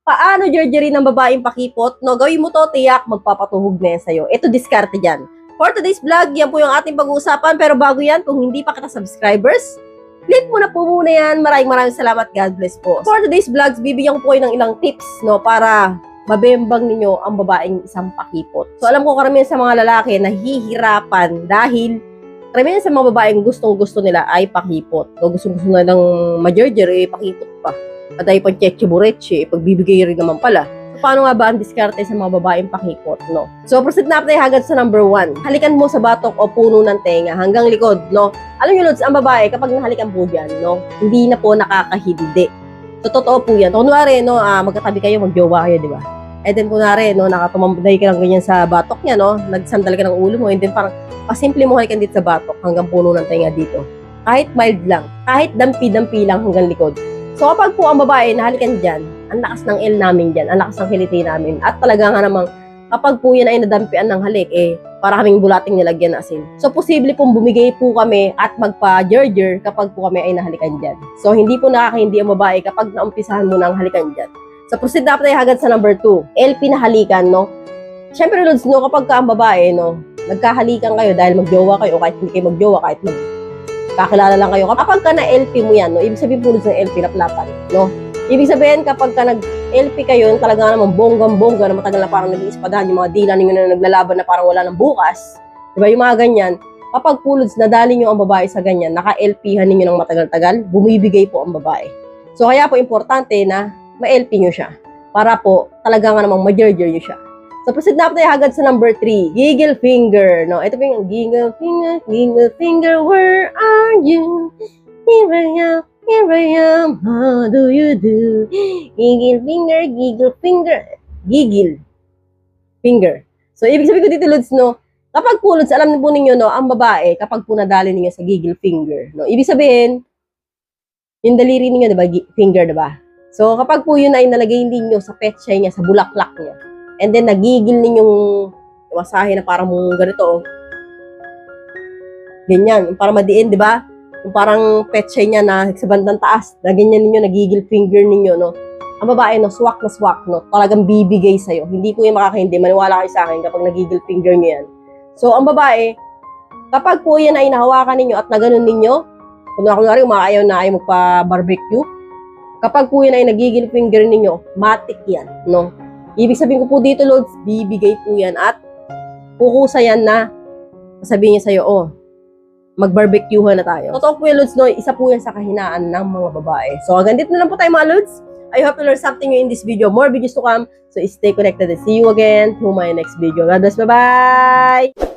Paano jerjerin ng babaeng pakipot? No, gawin mo to, tiyak, magpapatuhog na yan sa'yo. Ito, diskarte dyan. For today's vlog, yan po yung ating pag-uusapan. Pero bago yan, kung hindi pa kita subscribers, click mo na po muna yan. Maraming salamat. God bless po. For today's vlogs, bibigyan ko po kayo ng ilang tips, no, para mabembang ninyo ang babaeng isang pakipot. So, alam ko karamihan sa mga lalaki nahihirapan dahil karamihan sa mga babaeng gustong-gusto nila ay pakipot. So, gustong-gusto nila ng majerjer, pakipot pa. At ay pang cheche-bureche, pagbibigay rin naman pala. So, paano nga ba ang diskarte sa mga babaeng pakipot, no? So, proceed na tayo hagad sa number 1. Halikan mo sa batok o puno ng tenga hanggang likod, no? Alam nyo, Lods, ang babae, kapag nahalikan po dyan, no, hindi na po nakakahindi. So, totoo po yan. Kunwari, no, magkatabi kayo, magjowa kayo, di ba? And then, kunwari, no, nakatumambaday ka lang ganyan sa batok niya, no? Nagsandal ka ng ulo mo, and then parang pasimple mo halikan dito sa batok hanggang puno ng tenga dito. Kahit mild lang, kahit dampi-dampi lang hanggang likod. So, kapag po ang babae nahalikan dyan, ang lakas ng L namin dyan, ang lakas ng kiliti namin, at talaga nga namang, kapag po yan ay nadampian ng halik, para kaming bulating nilagyan na asin. So, posible pong bumigay po kami at magpa-jerjer kapag po kami ay nahalikan dyan. So, hindi po nakakahindi ang babae kapag naumpisahan mo na ang halikan dyan. So, proceed na tayo hagad sa number 2. LP na halikan, no? Siyempre, Lods, no, kapag ka ang babae, no, nagkahalikan kayo dahil magjowa kayo, o kahit hindi kayo magjowa, kahit kakilala lang kayo. Kapag ka na-LP mo yan, no, ibig sabihin po ng LP, laplapan, no? Ibig sabihin, kapag ka nag-LP kayo, yung talaga naman bonggang-bongga na matagal na parang nag-iispadahan, yung mga dila ninyo na naglalaban na parang wala ng bukas, diba, yung mga ganyan, kapag pulods, nadali nyo ang babae sa ganyan, naka-LP-han ninyo ng matagal-tagal, bumibigay po ang babae. So, kaya po importante na ma-LP nyo siya, para po talaga nga namang ma-jerjer nyo siya. So, proceed na tayo hagad sa number 3. Giggle finger. No, ito po yung giggle finger, where are you? Here I am, how do you do? Giggle finger. So, ibig sabihin ko dito, Lods, no, kapag po, Lods, alam po ninyo, no, ang babae, kapag po nadali ninyo sa giggle finger, no, ibig sabihin, yung daliri ninyo, diba, finger, diba? So, kapag po yun ay nalagay ninyo sa petchay niya, sa bulaklak niya, and then, nagigil ninyong masahe na parang ganito, oh. Ganyan, para madiin, di ba? Yung parang petchay niya na sa bandang taas, na ganyan ninyo, nagigil finger ninyo, no? Ang babae, no, swak na swak, no? Talagang bibigay sa'yo. Hindi po yung makakahindi. Maniwala kayo sa akin kapag nagigil finger nyo yan. So, ang babae, kapag po yan ay nahawakan ninyo at naganon ninyo, kunwari, umaayaw na ayaw magpa-barbecue, kapag po yan ay nagigil finger ninyo, matik yan, no? Ibig sabihin ko po dito, Lods, bibigay po yan at kukusa yan na sasabihin niya sa'yo, oh, mag-barbecuehan na tayo. Totoo po yan, Lods, no? Isa po yan sa kahinaan ng mga babae. So, hanggang dito na lang po tayo, mga Lods. I hope you learned something new in this video. More videos to come. So, stay connected and see you again to my next video. God bless. Bye-bye!